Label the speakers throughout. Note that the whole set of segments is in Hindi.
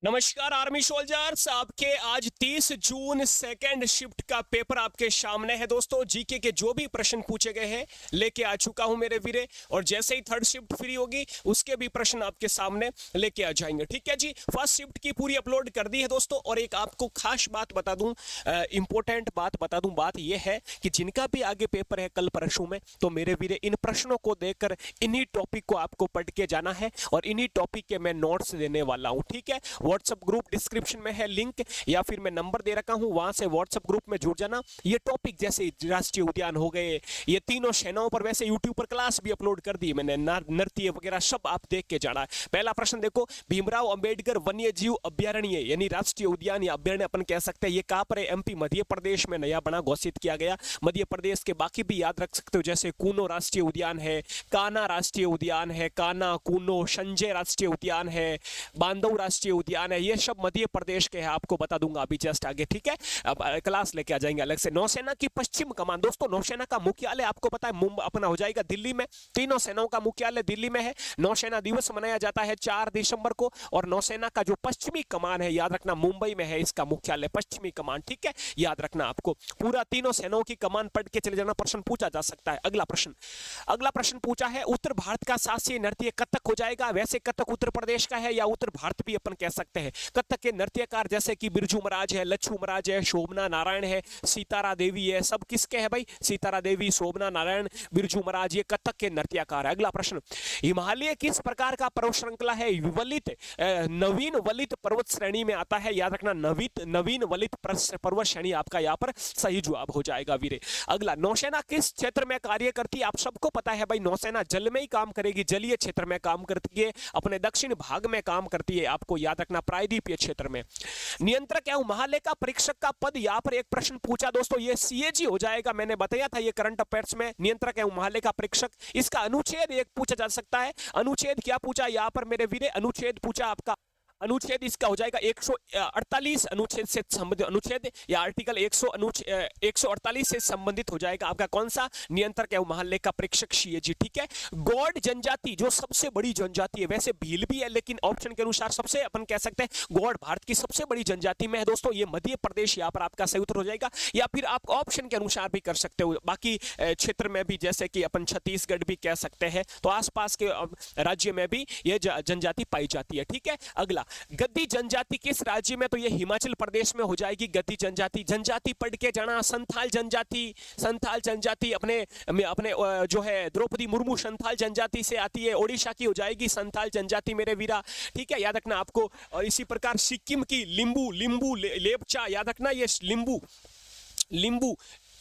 Speaker 1: नमस्कार आर्मी सोल्जर्स, आपके आज 30 जून सेकंड शिफ्ट का पेपर आपके सामने है। दोस्तों, जीके के जो भी प्रश्न पूछे गए हैं लेके आ चुका हूं मेरे वीरे, और जैसे ही थर्ड शिफ्ट फ्री होगी उसके भी प्रश्न आपके सामने लेके आ जाएंगे। ठीक है जी, फर्स्ट शिफ्ट की पूरी अपलोड कर दी है दोस्तों। और एक आपको खास बात बता दूं, इंपॉर्टेंट बात बता दूं, बात यह है कि जिनका भी आगे पेपर है कल परसों में, तो मेरे वीरे इन प्रश्नों को देखकर इन्हीं टॉपिक को आपको पढ़ के जाना है और इन्हीं टॉपिक के मैं नोट्स देने वाला हूं। ठीक है, व्हाट्सएप ग्रुप डिस्क्रिप्शन में है लिंक, या फिर मैं नंबर दे रखा हूं, वहां से व्हाट्सएप ग्रुप में जुड़ जाना। ये टॉपिक जैसे राष्ट्रीय उद्यान हो गए, ये तीनों सेनाओं पर वैसे यूट्यूब पर क्लास भी अपलोड कर दी मैंने, नृत्य वगैरह सब आप देख के जाना है। पहला प्रश्न देखो, भीमराव अंबेडकर वन्य जीव अभ्यारण्य यानी राष्ट्रीय उद्यान या अभ्यारण्य अपन कह सकते हैं, ये कहां पर है? एमपी मध्य प्रदेश में नया बना घोषित किया गया। मध्य प्रदेश के बाकी भी याद रख सकते हो, जैसे कूनो राष्ट्रीय उद्यान है, कान्हा राष्ट्रीय उद्यान है, कान्हा कूनो, संजय राष्ट्रीय उद्यान है, बांधव राष्ट्रीय उद्यान है, ये सब मध्य प्रदेश के हैं। आपको बता दूंगा अभी जस्ट आगे। ठीक है, अब क्लास लेके आ जाएंगे अलग से। नौसेना की पश्चिम कमान, दोस्तों नौसेना का मुख्यालय आपको पता है मुंबई अपना हो जाएगा दिल्ली में। तीनों सेनाओं का मुख्यालय दिल्ली में है। नौसेना दिवस मनाया जाता है 4 दिसंबर को, और नौसेना का जो पश्चिमी कमान है याद रखना मुंबई में है इसका मुख्यालय, पश्चिमी कमान। ठीक है, याद रखना आपको पूरा तीनों सेनाओं की कमान पढ़ के चले जाना, प्रश्न पूछा जा सकता है। अगला प्रश्न पूछा है, उत्तर भारत का शास्त्रीय नृत्य कथक हो जाएगा। वैसे कथक उत्तर प्रदेश का है या उत्तर भारत भी अपन कह सकते हैं। कथक के नृत्यकार जैसे कि बिरजू महाराज है, लच्छू महाराज है, शोभना नारायण है, सीतारा देवी है, सब किसके हैं भाई? सीतारा देवी, शोभना नारायण, बिरजू महाराज, ये कथक के नृत्यकार है। अगला प्रश्न, हिमालय किस प्रकार का पर्वत श्रृंखला है? नवीन वलित पर्वत श्रेणी में आता है। याद रखना नवीन वलित पर्वत श्रेणी आपका यहाँ पर सही जवाब हो जाएगा वीरे। अगला, नौसेना किस क्षेत्र में कार्य करती है? आप सबको पता है भाई, नौसेना जल में ही काम करेगी, जलीय क्षेत्र में काम करती है, अपने दक्षिण भाग में काम करती है। आपको याद रखना प्रायद्वीपीय क्षेत्र में। नियंत्रक एवं महालेखा परीक्षक का पद, यहां पर एक प्रश्न पूछा दोस्तों, ये सीएजी हो जाएगा। मैंने बताया था ये करंट अफेयर्स में, नियंत्रक एवं महालेखा परीक्षक, इसका अनुच्छेद एक पूछा जा सकता है। अनुच्छेद क्या पूछा यहां पर मेरे वीरे? अनुच्छेद पूछा आपका, अनुच्छेद इसका हो जाएगा 148 अनुच्छेद से संबंधित, अनुच्छेद या आर्टिकल 148 से संबंधित हो जाएगा आपका कौन सा? नियंत्रक एवं महालेखा परीक्षक सीएजी। ठीक है, गौड़ जनजाति जो सबसे बड़ी जनजाति है, वैसे भील भी है लेकिन ऑप्शन के अनुसार सबसे अपन कह सकते हैं गौड़ भारत की सबसे बड़ी जनजाति में है दोस्तों। ये मध्य प्रदेश यहाँ पर आपका सही उत्तर हो जाएगा, या फिर आप ऑप्शन के अनुसार भी कर सकते हो, बाकी क्षेत्र में भी जैसे कि अपन छत्तीसगढ़ भी कह सकते हैं, तो आसपास के राज्य में भी ये जनजाति पाई जाती है। ठीक है, अगला, गद्दी जनजाति किस राज्य में? तो ये हिमाचल प्रदेश में हो जाएगी गद्दी जनजाति। जनजाति पढ़ के जाना, संथाल जनजाति अपने जो है द्रौपदी मुर्मू संथाल जनजाति से आती है, ओडिशा की हो जाएगी संथाल जनजाति मेरे वीरा। ठीक है, याद रखना आपको। और इसी प्रकार सिक्किम की लिंबू लेपचा, याद रखना ये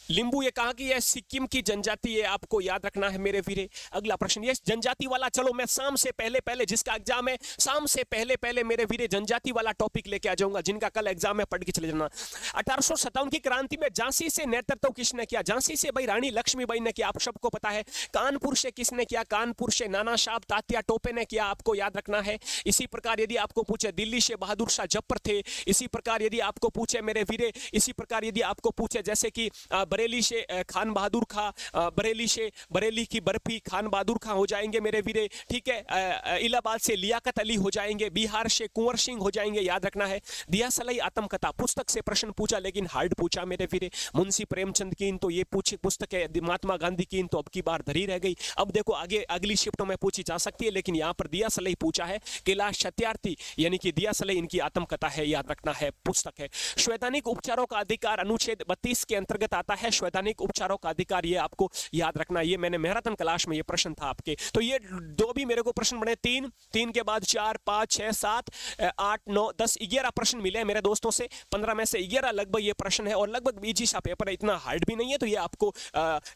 Speaker 1: लिंबू ये कहां की है? सिक्किम की जनजाति है, आपको याद रखना है मेरे वीरे। अगला प्रश्न, ये जनजाति वाला, चलो मैं शाम से पहले जिसका एग्जाम है शाम से पहले मेरे वीरे जनजाति वाला टॉपिक लेके आ जाऊंगा, जिनका कल एग्जाम है पढ़ के चले जाना। 1857 की क्रांति में झांसी से नेतृत्व किसने किया? झांसी से भाई रानी लक्ष्मीबाई ने किया, आप सबको पता है। कानपुर से किसने किया? कानपुर से नाना साहब तात्या टोपे ने किया, आपको याद रखना है। इसी प्रकार यदि आपको पूछे दिल्ली से बहादुर शाह जफर थे। इसी प्रकार यदि आपको पूछे मेरे वीरे, इसी प्रकार यदि आपको पूछे जैसे कि बरेली से खान बहादुर खां, बरेली की बर्फी खान बहादुर खां हो जाएंगे मेरे वीरे। ठीक है, इलाहाबाद से लियाकत अली हो जाएंगे, बिहार से कुंवर सिंह हो जाएंगे, याद रखना है। दिया सलाई आत्मकथा पुस्तक से प्रश्न पूछा लेकिन हार्ड पूछा मेरे वीरे। मुंशी प्रेमचंद की तो ये पूछी पुस्तक है, महात्मा गांधी की तो अब की बार धरी रह गई। अब देखो आगे अगली शिफ्टों में पूछी जा सकती है, लेकिन यहाँ पर दिया सलाई पूछा है। कैलाश सत्यार्थी यानी कि दिया सलाई इनकी आत्मकथा है, याद रखना है, पुस्तक है। संवैधानिक उपचारों का अधिकार अनुच्छेद 32 के अंतर्गत आता है। संवैधानिक उपचारों का अधिकार, ये आपको याद रखना। ये मैंने मैराथन क्लास में ये प्रश्न था आपके, तो ये दो भी मेरे को प्रश्न बने, तीन के बाद 4, 5, 6, 7, 8, 9, 10, 11 प्रश्न मिले मेरे दोस्तों से। 15 में से 11 लगभग ये प्रश्न है, और लगभग इजी सा पेपर है, इतना हार्ड भी नहीं है। तो ये आपको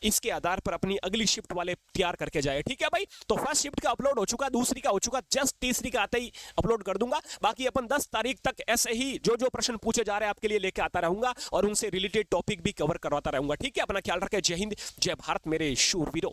Speaker 1: इसके आधार पर अपनी अगली शिफ्ट वाले तैयार करके जाए। ठीक है भाई, तो फर्स्ट शिफ्ट का अपलोड हो चुका, दूसरी का हो चुका, जस्ट तीसरी का आते ही अपलोड कर दूंगा। बाकी अपन 10 तारीख तक ऐसे ही जो प्रश्न पूछे जा रहे हैं आपके लिए लेके आता रहूंगा, और उनसे रिलेटेड टॉपिक भी कवर करवाता रहूंगा। ठीक है, अपना ख्याल रखें। जय हिंद, जय भारत मेरे शूरवीरों।